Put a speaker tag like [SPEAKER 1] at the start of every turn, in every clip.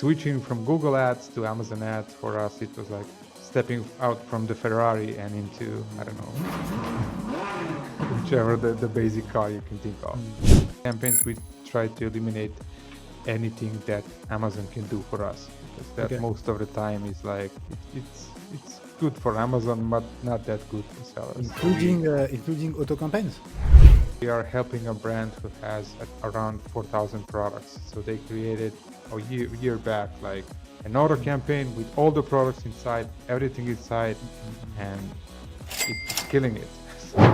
[SPEAKER 1] switching from Google Ads to Amazon Ads, for us, it was like stepping out from the Ferrari and into, I don't know, whichever the basic car you can think of. Campaigns, we try to eliminate anything that Amazon can do for us, because that most of the time is like, it's good for Amazon, but not that good for sellers.
[SPEAKER 2] Including auto campaigns?
[SPEAKER 1] We are helping a brand who has around 4,000 products. So they created a year back, like an auto campaign with all the products inside, everything inside, and it's killing it.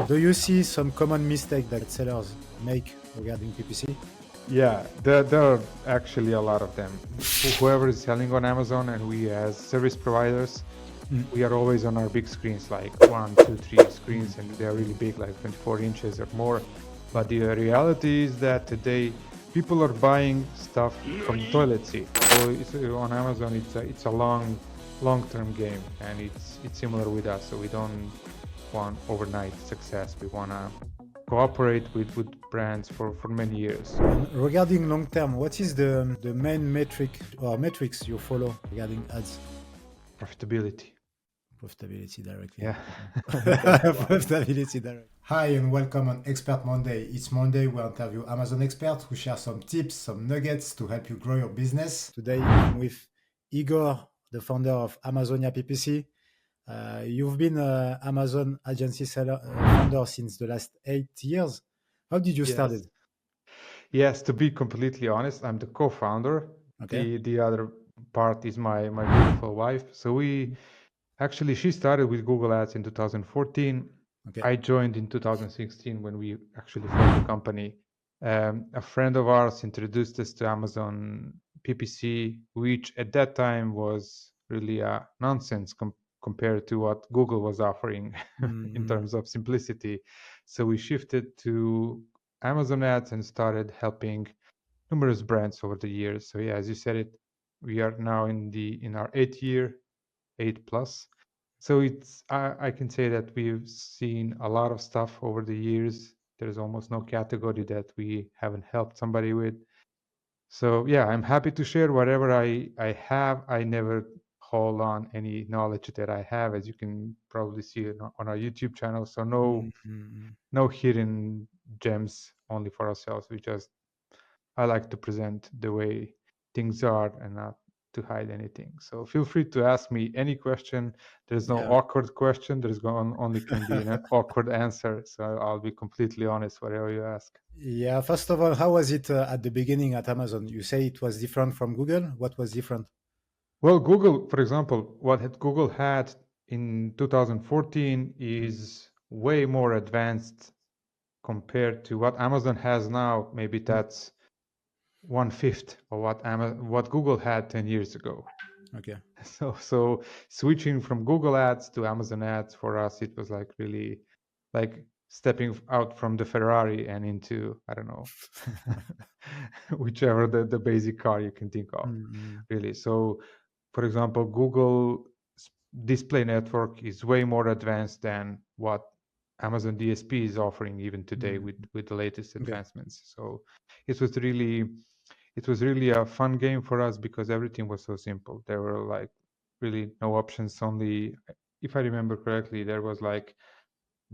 [SPEAKER 2] Do you see some common mistake that sellers make regarding PPC?
[SPEAKER 1] Yeah, there are actually a lot of them. Whoever is selling on Amazon and we as service providers, we are always on our big screens, like 1, 2, 3 screens, and they're really big, like 24 inches or more. But the reality is that today people are buying stuff from the toilet seat. So on Amazon, it's a long-term game, and it's similar with us. So we don't want overnight success. We want to cooperate with brands for many years.
[SPEAKER 2] And regarding long term, what is the main metric or metrics you follow regarding ads?
[SPEAKER 1] Profitability.
[SPEAKER 2] Profitability directly.
[SPEAKER 1] Yeah.
[SPEAKER 2] Profitability directly. Hi and welcome on Expert Monday. It's Monday we interview Amazon experts who share some tips, some nuggets to help you grow your business. Today I'm with Igor, the founder of Amazonia PPC. You've been an Amazon agency founder since the last 8 years. How did you start it?
[SPEAKER 1] Yes, to be completely honest, I'm the co-founder.
[SPEAKER 2] Okay.
[SPEAKER 1] The other part is my beautiful wife. So she started with Google Ads in 2014.
[SPEAKER 2] Okay.
[SPEAKER 1] I joined in 2016 when we actually formed the company. A friend of ours introduced us to Amazon PPC, which at that time was really a nonsense compared to what Google was offering in terms of simplicity. So we shifted to Amazon Ads and started helping numerous brands over the years. So yeah, as you said it, we are now in our 8th year, 8+. So I can say that we've seen a lot of stuff over the years. There's almost no category that we haven't helped somebody with. So yeah, I'm happy to share whatever I have. I never hold on any knowledge that I have, as you can probably see on our YouTube channel. So no hidden gems, only for ourselves. I like to present the way things are and not to hide anything. So feel free to ask me any question. There's no awkward question. There's only can be an awkward answer. So I'll be completely honest whatever you ask.
[SPEAKER 2] Yeah. First of all, how was it at the beginning at Amazon? You say it was different from Google. What was different?
[SPEAKER 1] Well, Google, for example, Google had in 2014 is way more advanced compared to what Amazon has now. Maybe that's 1/5 of what Google had 10 years ago.
[SPEAKER 2] Okay.
[SPEAKER 1] So switching from Google Ads to Amazon Ads, for us, it was like really like stepping out from the Ferrari and into, I don't know, whichever the basic car you can think of, really. So, for example, Google display network is way more advanced than what Amazon DSP is offering even today with the latest advancements. So it was really a fun game for us because everything was so simple. There were like really no options. Only, if I remember correctly, there was like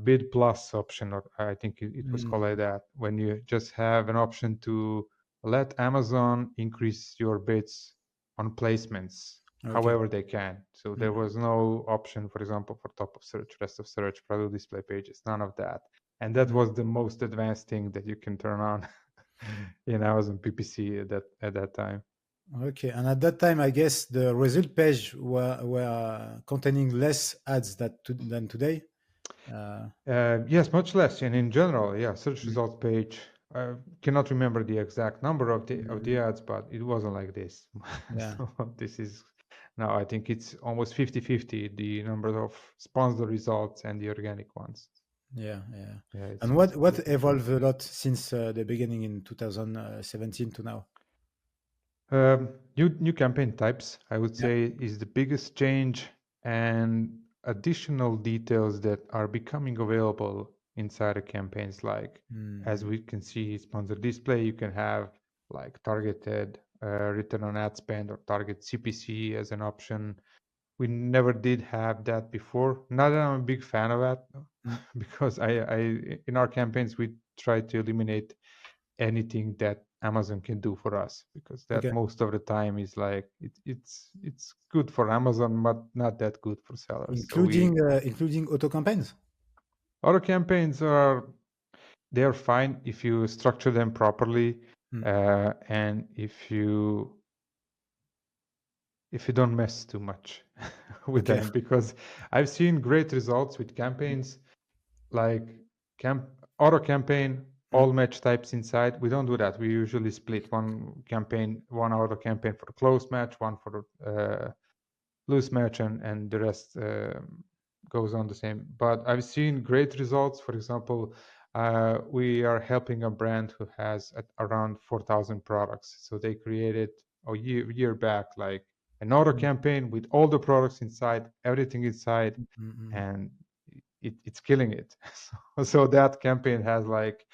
[SPEAKER 1] bid plus option, or I think it was called like that, when you just have an option to let Amazon increase your bids on placements however they can. So there was no option, for example, for top of search, rest of search, product display pages, none of that. And that was the most advanced thing that you can turn on in Amazon PPC at that time.
[SPEAKER 2] Okay, and at that time, I guess the result page were containing less ads than today.
[SPEAKER 1] Yes, much less, and in general, yeah, search results page. I cannot remember the exact number of the ads, but it wasn't like this.
[SPEAKER 2] Yeah.
[SPEAKER 1] So this is now, I think it's almost 50-50, the number of sponsored results and the organic ones.
[SPEAKER 2] Yeah.
[SPEAKER 1] And
[SPEAKER 2] what evolved a lot since the beginning in 2017 to now?
[SPEAKER 1] New campaign types, I would say, is the biggest change, and additional details that are becoming available inside the campaigns. Like, as we can see, sponsored display, you can have like targeted return on ad spend or target CPC as an option. We never did have that before. Not that I'm a big fan of that,
[SPEAKER 2] Mm.
[SPEAKER 1] because I in our campaigns we try to eliminate anything that Amazon can do for us, because that
[SPEAKER 2] Okay.
[SPEAKER 1] most of the time is like it's good for Amazon, but not that good for sellers. So
[SPEAKER 2] Including auto campaigns.
[SPEAKER 1] our campaigns they're fine if you structure them properly,
[SPEAKER 2] Mm.
[SPEAKER 1] and if you don't mess too much with
[SPEAKER 2] Okay.
[SPEAKER 1] them, because I've seen great results with campaigns like camp auto campaign,
[SPEAKER 2] Mm.
[SPEAKER 1] all match types inside. We don't do that. We usually split one auto campaign for the close match, one for the loose match, and the rest goes on the same. But I've seen great results. For example, we are helping a brand who has around 4,000 products. So they created a year back like an auto
[SPEAKER 2] Mm.
[SPEAKER 1] campaign with all the products inside, everything inside,
[SPEAKER 2] Mm. Mm.
[SPEAKER 1] and it's killing it. So that campaign has like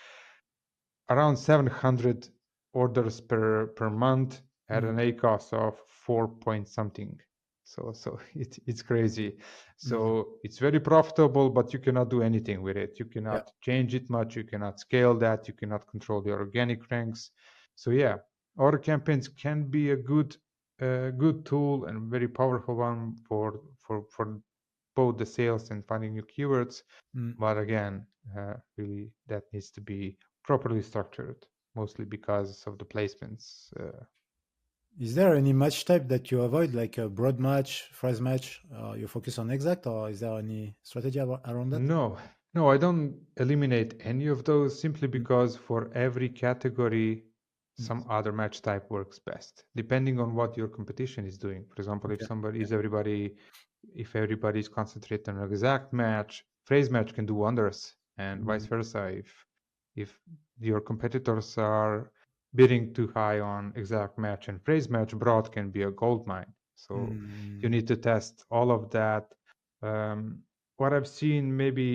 [SPEAKER 1] around 700 orders per month at
[SPEAKER 2] Mm.
[SPEAKER 1] an A cost of 4 point something. So it's crazy.
[SPEAKER 2] Mm.
[SPEAKER 1] So it's very profitable, but you cannot do anything with it. You
[SPEAKER 2] Yeah.
[SPEAKER 1] cannot change it much. You cannot scale that. You cannot control the organic ranks. So yeah, order campaigns can be a good tool and very powerful one for both the sales and finding new keywords.
[SPEAKER 2] Mm.
[SPEAKER 1] But again, really, that needs to be properly structured, mostly because of the placements.
[SPEAKER 2] Is there any match type that you avoid, like a broad match, phrase match? You focus on exact, or is there any strategy around that?
[SPEAKER 1] No, no, I don't eliminate any of those, simply
[SPEAKER 2] Mm.
[SPEAKER 1] because for every category,
[SPEAKER 2] Mm.
[SPEAKER 1] some other match type works best, depending on what your competition is doing. For example,
[SPEAKER 2] Okay. Yeah.
[SPEAKER 1] if everybody is concentrated on an exact match, phrase match can do wonders, and vice
[SPEAKER 2] Mm.
[SPEAKER 1] versa. If your competitors are bidding too high on exact match and phrase match, broad can be a gold mine. So you
[SPEAKER 2] Mm.
[SPEAKER 1] need to test all of that. Um, what I've seen maybe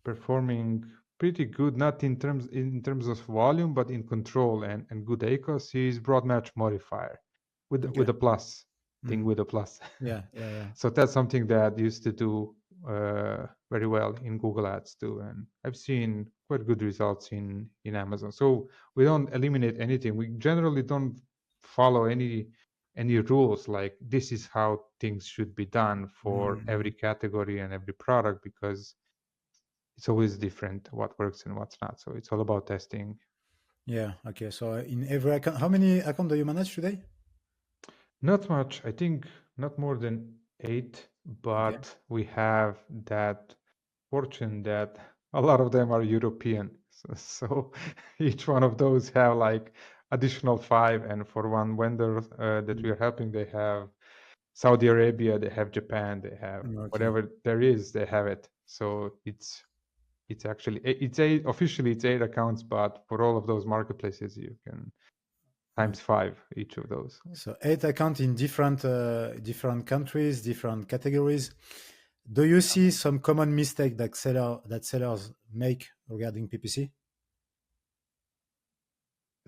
[SPEAKER 1] performing pretty good, not in terms of volume, but in control and good ACOS is broad match modifier
[SPEAKER 2] Okay.
[SPEAKER 1] with a plus thing
[SPEAKER 2] Mm.
[SPEAKER 1] with a plus.
[SPEAKER 2] Yeah. Yeah. Yeah.
[SPEAKER 1] So that's something that used to do very well in Google Ads too, and I've seen quite good results in Amazon. So we don't eliminate anything. We generally don't follow any rules like this is how things should be done for every
[SPEAKER 2] Mm.
[SPEAKER 1] category and every product, because it's always different what works and what's not. So it's all about testing.
[SPEAKER 2] Yeah. Okay. So in every account, how many account do you manage today?
[SPEAKER 1] Not much, I think not more than 8,
[SPEAKER 2] Okay.
[SPEAKER 1] but we have that fortune that a lot of them are European. So each one of those have like additional 5, and for one vendor that we
[SPEAKER 2] Mm.
[SPEAKER 1] are helping, they have Saudi Arabia, they have Japan, they have
[SPEAKER 2] Okay.
[SPEAKER 1] whatever there is, they have it. So it's actually it's 8 officially, it's 8 accounts, but for all of those marketplaces you can times 5 each of those.
[SPEAKER 2] So 8 account in different countries, different categories. Do you see some common mistake that sellers make regarding PPC?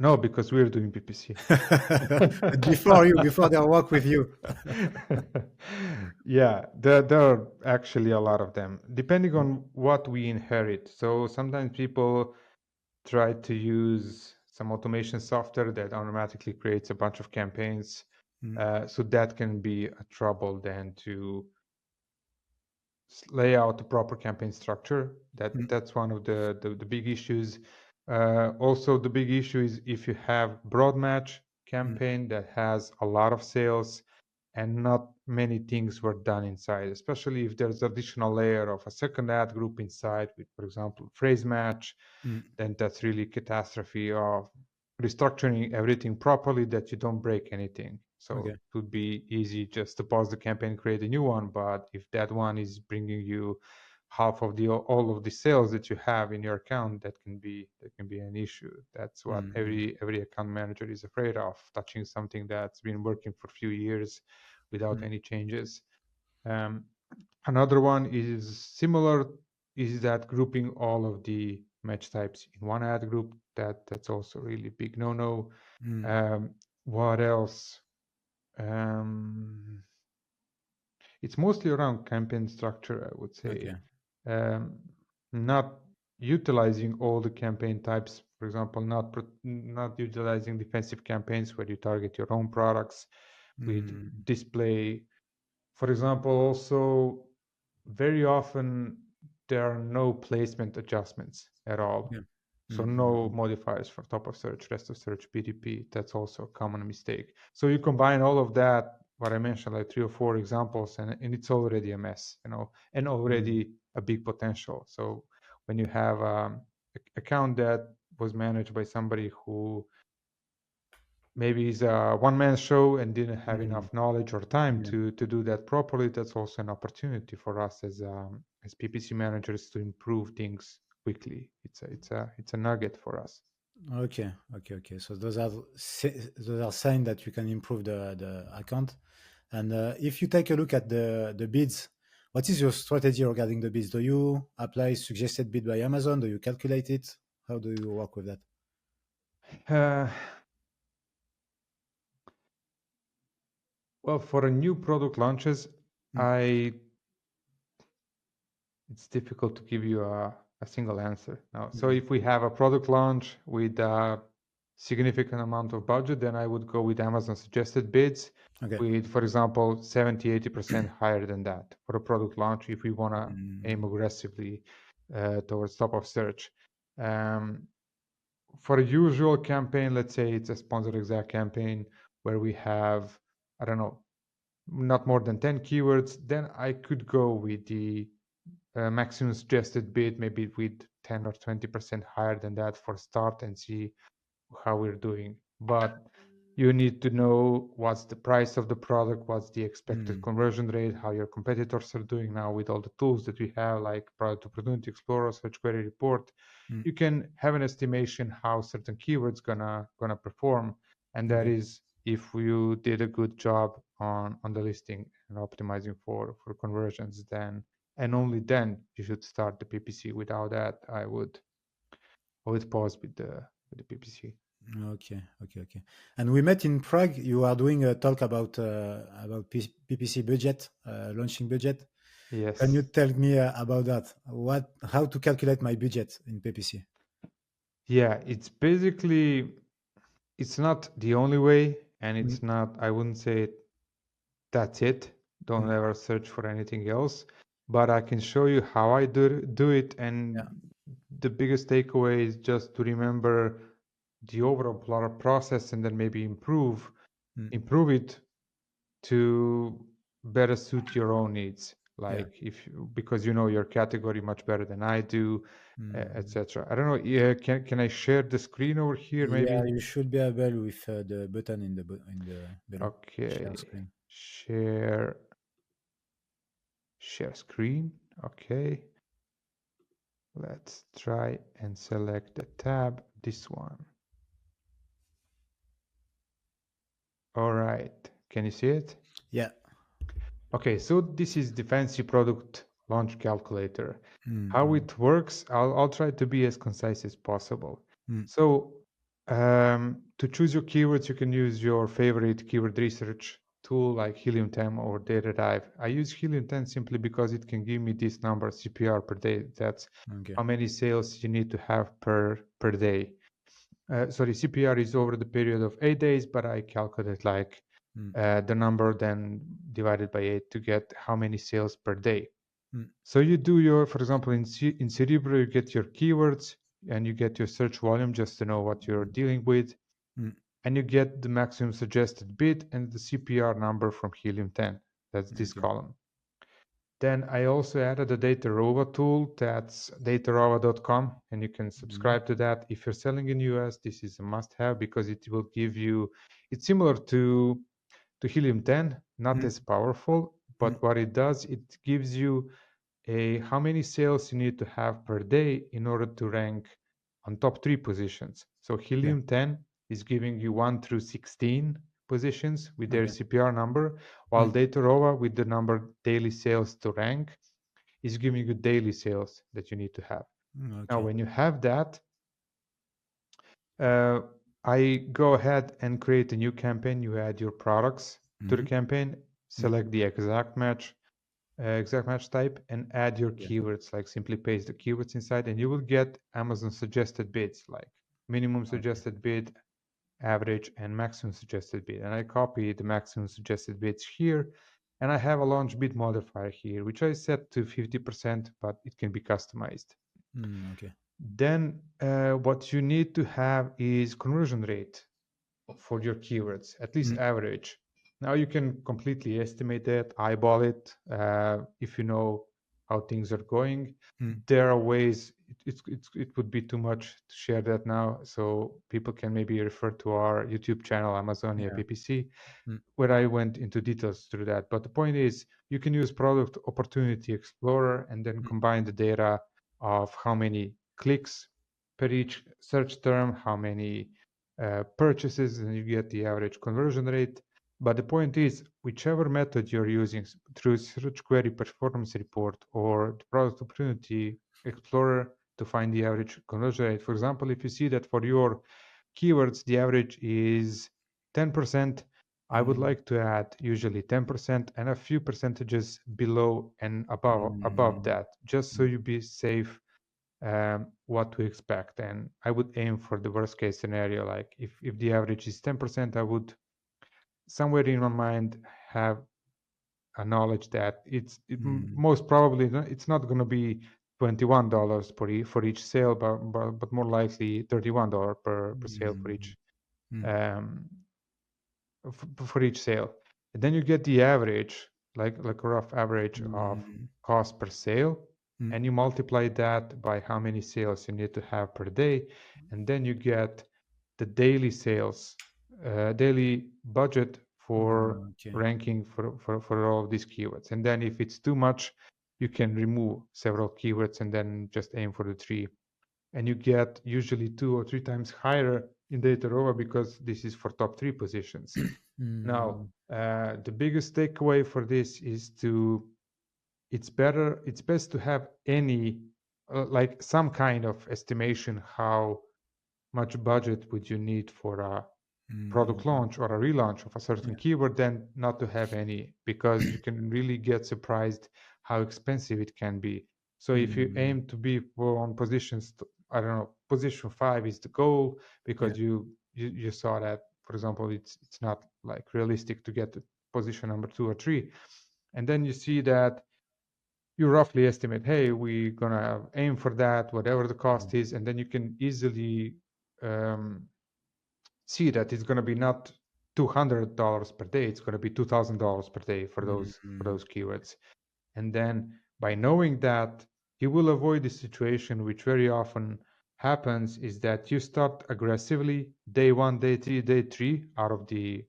[SPEAKER 1] No, because we're doing PPC.
[SPEAKER 2] But before they work with you.
[SPEAKER 1] Yeah, there are actually a lot of them, depending on what we inherit. So sometimes people try to use some automation software that automatically creates a bunch of campaigns.
[SPEAKER 2] Mm.
[SPEAKER 1] So that can be a trouble then to lay out the proper campaign structure.
[SPEAKER 2] Mm.
[SPEAKER 1] That's one of the big issues. Also, the big issue is if you have broad match
[SPEAKER 2] Mm.
[SPEAKER 1] campaign that has a lot of sales and not many things were done inside, especially if there's additional layer of a second ad group inside with, for example, phrase match,
[SPEAKER 2] Mm.
[SPEAKER 1] then that's really catastrophe of restructuring everything properly that you don't break anything. So
[SPEAKER 2] Okay.
[SPEAKER 1] it would be easy just to pause the campaign, create a new one. But if that one is bringing you half of the all of the sales that you have in your account, that can be an issue. That's what
[SPEAKER 2] Mm.
[SPEAKER 1] every account manager is afraid of, touching something that's been working for a few years without
[SPEAKER 2] Mm.
[SPEAKER 1] any changes. Um, Another one is similar, is that grouping all of the match types in one ad group. That's also really big no-no.
[SPEAKER 2] Mm.
[SPEAKER 1] Um, What else? Um, it's mostly around campaign structure, I would say.
[SPEAKER 2] Okay.
[SPEAKER 1] Um, not utilizing all the campaign types. For example, not utilizing defensive campaigns where you target your own products with
[SPEAKER 2] Mm,
[SPEAKER 1] display. For example, also very often there are no placement adjustments at all.
[SPEAKER 2] yeah.
[SPEAKER 1] So
[SPEAKER 2] Mm,
[SPEAKER 1] no
[SPEAKER 2] mm,
[SPEAKER 1] modifiers for top of search, rest of search, BDP. That's also a common mistake. So you combine all of that, what I mentioned, like 3 or 4 examples, and it's already a mess, and
[SPEAKER 2] mm,
[SPEAKER 1] already a big potential. So when you have account that was managed by somebody who maybe he's a one-man show and didn't have
[SPEAKER 2] mm,
[SPEAKER 1] enough knowledge or time
[SPEAKER 2] yeah.
[SPEAKER 1] to do that properly, that's also an opportunity for us as PPC managers to improve things quickly. It's a nugget for us.
[SPEAKER 2] Okay, okay, okay. So those are signs that you can improve the account. And if you take a look at the bids, what is your strategy regarding the bids? Do you apply suggested bid by Amazon? Do you calculate it? How do you work with that?
[SPEAKER 1] Uh, well, for a new product launches,
[SPEAKER 2] Mm,
[SPEAKER 1] I it's difficult to give you a single answer now. So
[SPEAKER 2] okay,
[SPEAKER 1] if we have a product launch with a significant amount of budget, then I would go with Amazon suggested bids
[SPEAKER 2] okay.
[SPEAKER 1] with, for example, 70, 80% higher than that for a product launch if we want to aim
[SPEAKER 2] Mm,
[SPEAKER 1] aggressively towards top of search. Um, for a usual campaign, let's say it's a sponsored exact campaign where we have, I don't know, not more than 10 keywords, then I could go with the maximum suggested bid, maybe with 10 or 20% higher than that for start and see how we're doing. But you need to know what's the price of the product, what's the expected
[SPEAKER 2] mm,
[SPEAKER 1] conversion rate, how your competitors are doing now with all the tools that we have, like Product Opportunity Explorer, Search Query Report.
[SPEAKER 2] mm,
[SPEAKER 1] You can have an estimation how certain keywords gonna perform, and that
[SPEAKER 2] okay.
[SPEAKER 1] is if you did a good job on the listing and optimizing for conversions, then and only then you should start the PPC. Without that, I would pause with the PPC.
[SPEAKER 2] Okay, okay, okay. And we met in Prague. You are doing a talk about PPC budget, launching budget. Can you
[SPEAKER 1] Yes.
[SPEAKER 2] tell me about that? How to calculate my budget in PPC?
[SPEAKER 1] Yeah, it's not the only way, and
[SPEAKER 2] Mm,
[SPEAKER 1] it's not, I wouldn't say that's it. Don't
[SPEAKER 2] mm,
[SPEAKER 1] ever search for anything else. But I can show you how I do it. And
[SPEAKER 2] yeah.
[SPEAKER 1] the biggest takeaway is just to remember the overall process and then maybe
[SPEAKER 2] Mm,
[SPEAKER 1] improve it to better suit your own needs.
[SPEAKER 2] yeah.
[SPEAKER 1] Like because you know your category much better than I do,
[SPEAKER 2] Mm.
[SPEAKER 1] etc. I don't know. Yeah, can I share the screen over here?
[SPEAKER 2] Yeah,
[SPEAKER 1] Maybe.
[SPEAKER 2] you should be able with the button in in the below share
[SPEAKER 1] Okay.
[SPEAKER 2] screen.
[SPEAKER 1] Share screen. Okay. Let's try and select the tab. This one. All right. Can you see it?
[SPEAKER 2] Yeah.
[SPEAKER 1] Okay, so this is the fancy product launch calculator. How
[SPEAKER 2] Mm,
[SPEAKER 1] it works, I'll try to be as concise as possible.
[SPEAKER 2] mm,
[SPEAKER 1] So to choose your keywords, you can use your favorite keyword research tool like Helium 10 or Data Dive. I use Helium 10 simply because it can give me this number CPR per day. That's
[SPEAKER 2] mm, okay.
[SPEAKER 1] how many sales you need to have per day. Sorry, CPR is over the period of 8 days, but I calculate like
[SPEAKER 2] Mm,
[SPEAKER 1] the number then divided by 8 to get how many sales per day.
[SPEAKER 2] mm,
[SPEAKER 1] So you do your, for example, in Cerebro, you get your keywords and you get your search volume just to know what you're dealing with.
[SPEAKER 2] mm,
[SPEAKER 1] And you get the maximum suggested bid and the CPR number from Helium 10. That's this
[SPEAKER 2] okay.
[SPEAKER 1] column. Then I also added a Datarova tool. That's datarova.com, and you can
[SPEAKER 2] Mm,
[SPEAKER 1] subscribe to that. If you're selling in US, this is a must-have because it will give you. It's similar to Helium 10, not
[SPEAKER 2] mm,
[SPEAKER 1] as powerful,
[SPEAKER 2] mm,
[SPEAKER 1] but what it does, it gives you a how many sales you need to have per day in order to rank on top 3 positions. So
[SPEAKER 2] yeah.
[SPEAKER 1] Helium 10 is giving you 1 through 16 positions with their
[SPEAKER 2] Okay.
[SPEAKER 1] CPR number, while
[SPEAKER 2] Mm,
[SPEAKER 1] Datarova with the number daily sales to rank is giving you daily sales that you need to have. Now,
[SPEAKER 2] okay.
[SPEAKER 1] when you have that, uh, I go ahead and create a new campaign. You add your products to the campaign, select the exact match type, and add your
[SPEAKER 2] Yeah.
[SPEAKER 1] keywords. Like simply paste the keywords inside, and you will get Amazon suggested bids, like minimum
[SPEAKER 2] Okay.
[SPEAKER 1] suggested bid, average, and maximum suggested bid. And I copy the maximum suggested bids here, and I have a launch bid modifier here, which I set to 50%, but it can be customized.
[SPEAKER 2] Okay.
[SPEAKER 1] Then what you need to have is conversion rate for your keywords, at least average. Now you can completely estimate it, eyeball it, if you know how things are going. There are ways, it would be too much to share that now, so people can maybe refer to our YouTube channel, Amazonia
[SPEAKER 2] Yeah.
[SPEAKER 1] PPC, where I went into details through that. But the point is, you can use Product Opportunity Explorer and then combine the data of how many clicks per each search term, how many purchases, and you get the average conversion rate. But the point is, whichever method you're using through Search Query Performance Report or the Product Opportunity Explorer to find the average conversion rate. For example, if you see that for your keywords, the average is 10%, I would like to add usually 10% and a few percentages below and above that, just so you be safe what to expect. And I would aim for the worst case scenario. Like if the average is 10%, I would somewhere in my mind have a knowledge that most probably it's not going to be $21 for each sale, but more likely $31 per sale for each um, for each sale. And then you get the average, like a rough average of cost per sale, and you multiply that by how many sales you need to have per day, and then you get the daily sales, daily budget for
[SPEAKER 2] Okay.
[SPEAKER 1] ranking for all of these keywords. And then if it's too much, you can remove several keywords and then just aim for the three. And you get usually 2 or 3 times higher in data ROA because this is for top 3 positions. Now, the biggest takeaway for this is it's best to have any, like some kind of estimation how much budget would you need for a product launch or a relaunch of a certain keyword than not to have any, because you can really get surprised how expensive it can be. So if you aim to be on positions, I don't know, position 5 is the goal because you saw that, for example, it's not like realistic to get to position number 2 or 3, and then you see that you roughly estimate, hey, we're gonna aim for that, whatever the cost is, and then you can easily um, see that it's going to be not $200 per day, it's going to be $2,000 per day for those keywords. And then by knowing that, you will avoid the situation which very often happens, is that you start aggressively day 1, day 3, day 3 out of the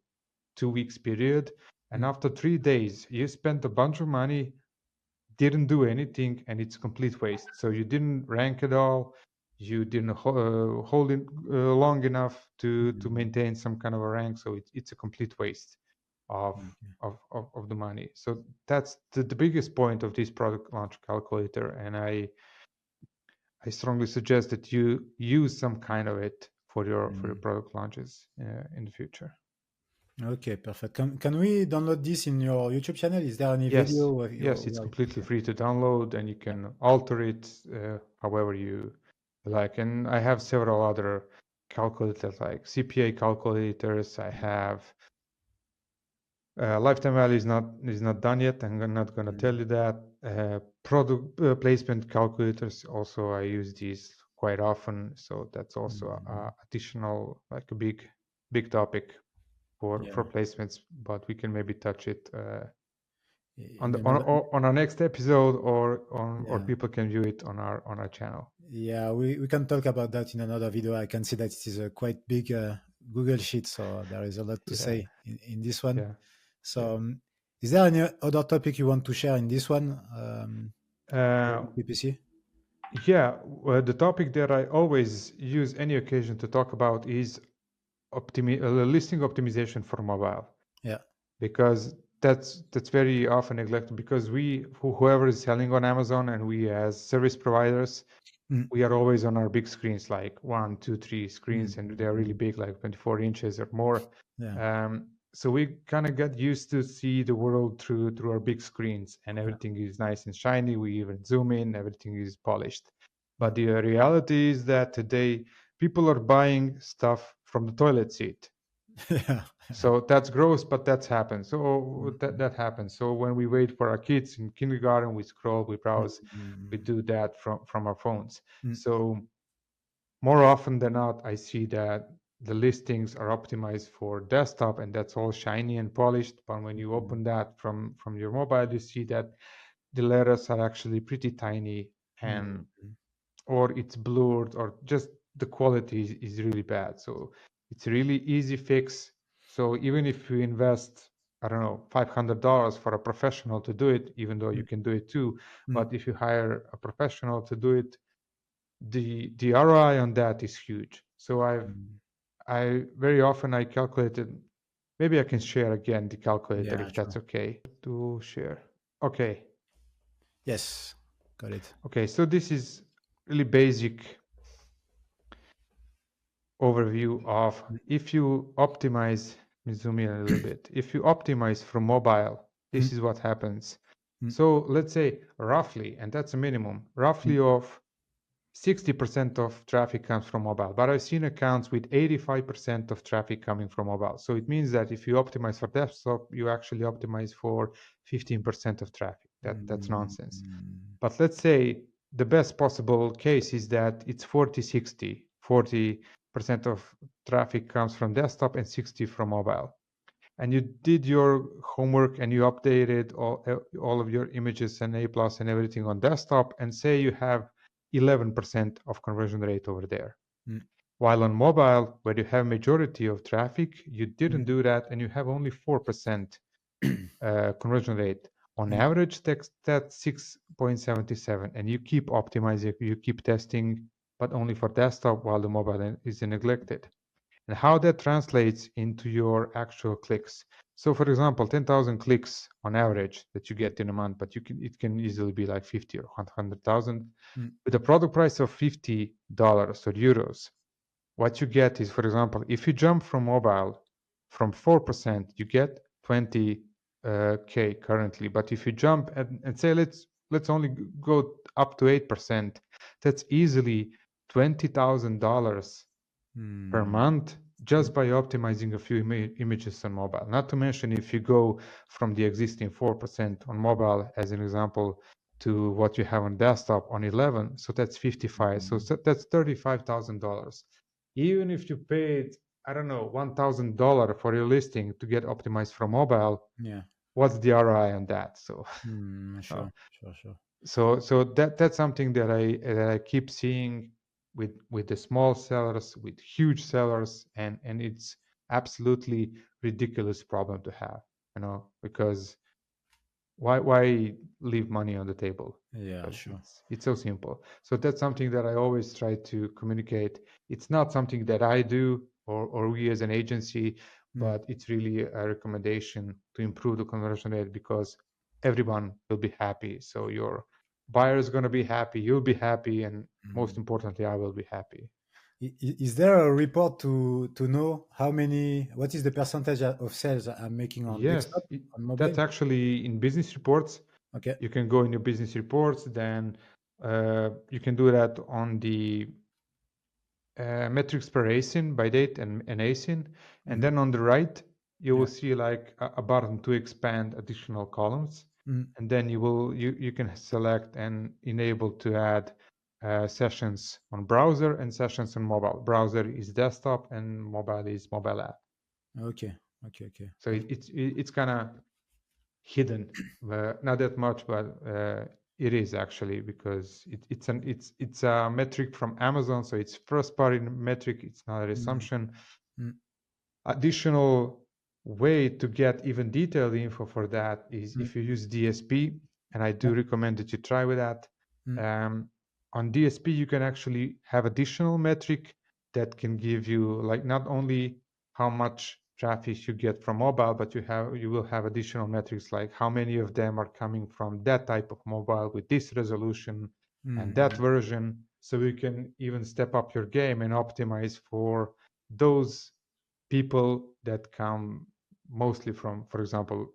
[SPEAKER 1] 2 weeks period, and after 3 days you spent a bunch of money, didn't do anything, and it's complete waste. So you didn't rank at all, you didn't hold it long enough to maintain some kind of a rank, so it's a complete waste of the money. So that's the biggest point of this product launch calculator, and I strongly suggest that you use some kind of it for your product launches in the future.
[SPEAKER 2] Okay, perfect. Can we download this in your YouTube channel? Is there any
[SPEAKER 1] Yes,
[SPEAKER 2] video where
[SPEAKER 1] yes, it's completely
[SPEAKER 2] okay.
[SPEAKER 1] free to download, and you can alter it however you like. And I have several other calculators, like CPA calculators. I have lifetime value is not done yet. I'm not going to tell you that. Product placement calculators also, I use these quite often, so that's also additional, like a big topic for placements. But we can maybe touch it on
[SPEAKER 2] In another,
[SPEAKER 1] on our next episode, or
[SPEAKER 2] yeah.
[SPEAKER 1] people can view it on our channel.
[SPEAKER 2] Yeah, we can talk about that in another video. I can see that it is a quite big Google sheet, so there is a lot to
[SPEAKER 1] Yeah,
[SPEAKER 2] say in this one.
[SPEAKER 1] yeah,
[SPEAKER 2] So,
[SPEAKER 1] yeah.
[SPEAKER 2] is there any other topic you want to share in this one
[SPEAKER 1] Uh,
[SPEAKER 2] about PPC?
[SPEAKER 1] yeah, the topic that I always use any occasion to talk about is listing optimization for mobile,
[SPEAKER 2] Yeah.
[SPEAKER 1] because that's very often neglected, because whoever is selling on Amazon and we as service providers, we are always on our big screens, like 1, 2, 3 screens, and they are really big, like 24 inches or more.
[SPEAKER 2] Yeah.
[SPEAKER 1] So we kind of got used to see the world through our big screens, and everything is nice and shiny. We even zoom in, everything is polished. But the reality is that today people are buying stuff from the toilet seat.
[SPEAKER 2] Yeah.
[SPEAKER 1] So that's gross, but that's happened. So that happens. So when we wait for our kids in kindergarten, we scroll, we browse, we do that from our phones. So more often than not, I see that the listings are optimized for desktop, and that's all shiny and polished. But when you open that from your mobile, you see that the letters are actually pretty tiny, and or it's blurred, or just the quality is really bad. So it's a really easy fix. So even if you invest, I don't know, $500 for a professional to do it, even though you can do it too, but if you hire a professional to do it, the ROI on that is huge. So I very often I calculated. Maybe I can share again the calculator
[SPEAKER 2] Yeah,
[SPEAKER 1] if that's
[SPEAKER 2] sure.
[SPEAKER 1] okay to share. Okay.
[SPEAKER 2] Yes, got it.
[SPEAKER 1] Okay. So this is really basic overview of if you optimize. Let me zoom in a little bit. If you optimize from mobile, this is what happens. So let's say roughly, and that's a minimum, roughly of 60% of traffic comes from mobile, but I've seen accounts with 85% of traffic coming from mobile. So it means that if you optimize for desktop, you actually optimize for 15% of traffic. That's nonsense. But let's say the best possible case is that it's 40-60. 40% of traffic comes from desktop and 60 from mobile. And you did your homework and you updated all of your images and A plus and everything on desktop, and say you have 11% of conversion rate over there. While on mobile, where you have majority of traffic, you didn't do that, and you have only 4% conversion rate. On average, that's 6.77, and you keep optimizing, you keep testing, but only for desktop, while the mobile is neglected. And how that translates into your actual clicks. So for example, 10,000 clicks on average that you get in a month, but it can easily be like 50 or 100,000. With a product price of $50 or euros, what you get is, for example, if you jump from mobile from 4%, you get 20K currently. But if you jump and say, let's only go up to 8%, that's easily $20,000 per month just by optimizing a few images on mobile. Not to mention if you go from the existing 4% on mobile, as an example, to what you have on desktop on 11, so that's 55. So that's $35,000. Even if you paid, I don't know, $1,000 for your listing to get optimized from mobile,
[SPEAKER 2] Yeah.
[SPEAKER 1] what's the ROI on that? So
[SPEAKER 2] Sure, sure.
[SPEAKER 1] so that's something that I keep seeing with the small sellers, with huge sellers, and it's absolutely ridiculous problem to have, because why leave money on the table?
[SPEAKER 2] Yeah,
[SPEAKER 1] Because
[SPEAKER 2] sure.
[SPEAKER 1] it's so simple. So that's something that I always try to communicate. It's not something that I do or we as an agency, but it's really a recommendation to improve the conversion rate, because everyone will be happy. So your buyer is going to be happy, you'll be happy, and most importantly, I will be happy.
[SPEAKER 2] Is there a report to know what is the percentage of sales I'm making on
[SPEAKER 1] Yes,
[SPEAKER 2] desktop, on mobile?
[SPEAKER 1] that's actually in business reports.
[SPEAKER 2] Okay.
[SPEAKER 1] You can go in your business reports, then you can do that on the metrics per ASIN by date and ASIN. And then on the right, you will see like a button to expand additional columns. And then you can select and enable to add sessions on browser and sessions on mobile. Browser is desktop and mobile is mobile app.
[SPEAKER 2] Okay.
[SPEAKER 1] So it's kind of hidden, not that much, but it is actually, because it's a metric from Amazon, so it's first party metric. It's not an assumption. Additional way to get even detailed info for that is if you use DSP, and I do recommend that you try with that. On DSP, you can actually have additional metric that can give you like not only how much traffic you get from mobile, but you will have additional metrics like how many of them are coming from that type of mobile with this resolution and that version. so you can even step up your game and optimize for those people that come mostly from, for example,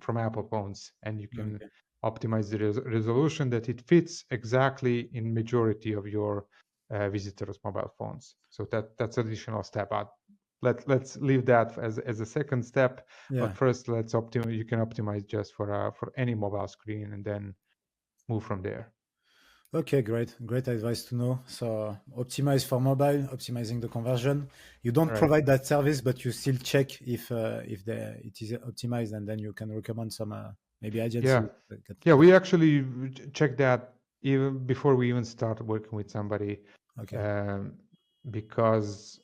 [SPEAKER 1] from Apple phones, and you can
[SPEAKER 2] Okay.
[SPEAKER 1] optimize the resolution that it fits exactly in majority of your visitors' mobile phones. So that's additional step. Let's leave that as a second step.
[SPEAKER 2] Yeah.
[SPEAKER 1] But first, let's optimize. You can optimize just for any mobile screen, and then move from there.
[SPEAKER 2] Okay, great advice to know. So optimize for mobile, optimizing the conversion. You don't
[SPEAKER 1] Right.
[SPEAKER 2] provide that service, but you still check if it is optimized, and then you can recommend some maybe
[SPEAKER 1] Yeah.
[SPEAKER 2] agencies that
[SPEAKER 1] Yeah,
[SPEAKER 2] that-
[SPEAKER 1] we actually check that even before we even start working with somebody,
[SPEAKER 2] Okay.
[SPEAKER 1] um, because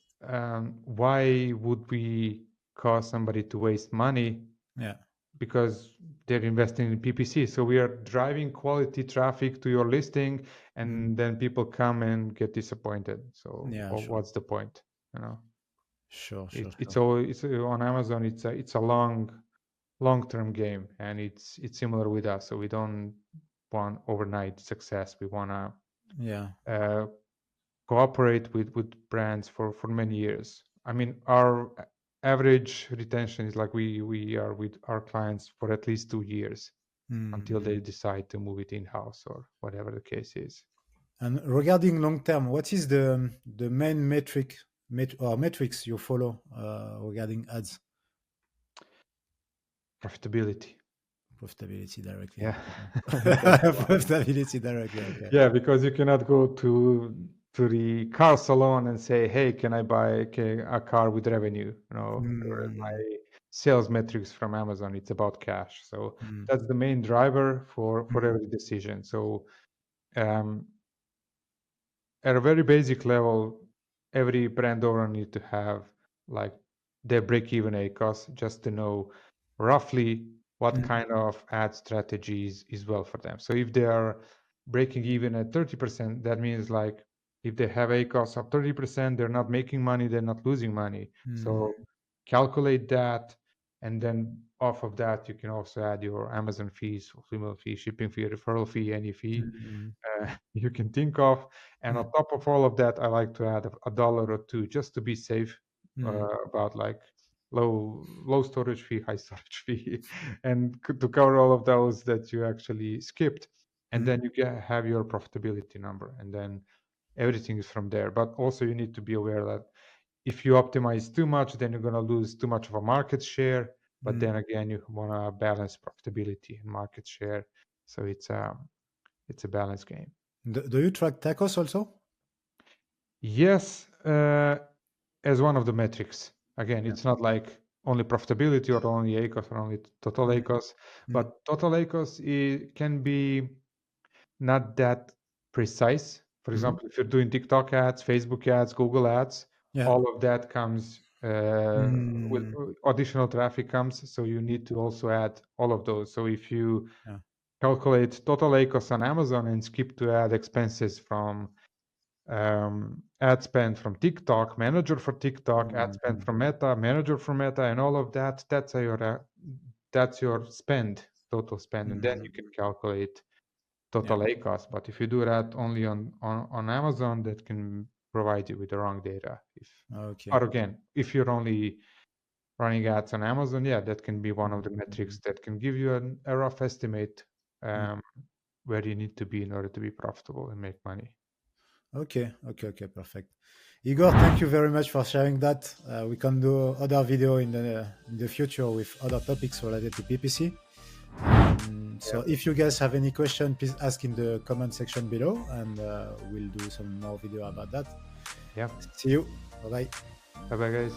[SPEAKER 1] why would we cause somebody to waste money?
[SPEAKER 2] Yeah.
[SPEAKER 1] Because they're investing in PPC. So we are driving quality traffic to your listing,
[SPEAKER 2] Mm.
[SPEAKER 1] and then people come and get disappointed. So
[SPEAKER 2] Yeah. Sure.
[SPEAKER 1] what's the point? You know,
[SPEAKER 2] Sure. Sure.
[SPEAKER 1] it's
[SPEAKER 2] Sure.
[SPEAKER 1] always on Amazon. It's a long-term game, and it's similar with us. So we don't want overnight success. We want to
[SPEAKER 2] Yeah.
[SPEAKER 1] cooperate with brands for many years. I mean, our average retention is like we are with our clients for at least 2 years until
[SPEAKER 2] Mm.
[SPEAKER 1] they decide to move it in-house or whatever the case is.
[SPEAKER 2] And regarding long term, what is the main or metrics you follow regarding ads?
[SPEAKER 1] Profitability.
[SPEAKER 2] Profitability directly.
[SPEAKER 1] Yeah. That's the one.
[SPEAKER 2] Profitability directly. Okay.
[SPEAKER 1] Yeah, because you cannot go to the car salon and say, "Hey, can I buy a car with revenue?" Whereas my
[SPEAKER 2] Mm,
[SPEAKER 1] sales metrics from Amazon, it's about cash. So
[SPEAKER 2] mm,
[SPEAKER 1] that's the main driver for
[SPEAKER 2] mm,
[SPEAKER 1] every decision. So um, at a very basic level, every brand owner need to have like their break-even ACOS just to know roughly what
[SPEAKER 2] mm,
[SPEAKER 1] kind of ad strategies is well for them. So if they are breaking even at 30%, that means like if they have ACOS of 30%, they're not making money, they're not losing money.
[SPEAKER 2] mm,
[SPEAKER 1] So calculate that, and then off of that, you can also add your Amazon fees, fulfillment fee, shipping fee, referral fee, any fee
[SPEAKER 2] mm,
[SPEAKER 1] you can think of. And
[SPEAKER 2] mm,
[SPEAKER 1] on top of all of that, I like to add a dollar or two just to be safe
[SPEAKER 2] mm,
[SPEAKER 1] about like low storage fee, high storage fee, and to cover all of those that you actually skipped. And
[SPEAKER 2] mm,
[SPEAKER 1] then you have your profitability number, and then everything is from there. But also you need to be aware that if you optimize too much, then you're going to lose too much of a market share. But
[SPEAKER 2] mm.
[SPEAKER 1] then again, you want to balance profitability and market share. So it's a balance game.
[SPEAKER 2] Do you track tacos also?
[SPEAKER 1] Yes, as one of the metrics. Again,
[SPEAKER 2] Yeah.
[SPEAKER 1] it's not like only profitability or only ACOS or only total
[SPEAKER 2] Mm,
[SPEAKER 1] ACOS,
[SPEAKER 2] mm,
[SPEAKER 1] but total ACOS can be not that precise. For
[SPEAKER 2] mhm.
[SPEAKER 1] example, if you're doing TikTok ads, Facebook ads, Google ads,
[SPEAKER 2] Yeah.
[SPEAKER 1] all of that comes with
[SPEAKER 2] Mm,
[SPEAKER 1] additional traffic comes. So you need to also add all of those. So if you
[SPEAKER 2] yeah.
[SPEAKER 1] calculate total ACOS on Amazon and skip to add expenses from ad spend from TikTok, manager for TikTok, ad
[SPEAKER 2] Mm,
[SPEAKER 1] spend
[SPEAKER 2] mm,
[SPEAKER 1] from Meta, manager for Meta, and all of that. That's your spend, total spend, and then
[SPEAKER 2] mm,
[SPEAKER 1] you can calculate
[SPEAKER 2] yeah.
[SPEAKER 1] total ACOS. But if you do that only on Amazon, that can provide you with the wrong data.
[SPEAKER 2] Okay.
[SPEAKER 1] Or again, if you're only running ads on Amazon, yeah, that can be one of the
[SPEAKER 2] Mm,
[SPEAKER 1] metrics that can give you a rough estimate
[SPEAKER 2] mm.
[SPEAKER 1] um, where you need to be in order to be profitable and make money.
[SPEAKER 2] Okay. Okay. Okay. Perfect. Igor, thank you very much for sharing that. We can do other video in the future with other topics related to PPC.
[SPEAKER 1] Yeah.
[SPEAKER 2] So if you guys have any question, please ask in the comment section below, and we'll do some more video about that.
[SPEAKER 1] Yeah.
[SPEAKER 2] See you. Bye bye.
[SPEAKER 1] Bye bye, guys.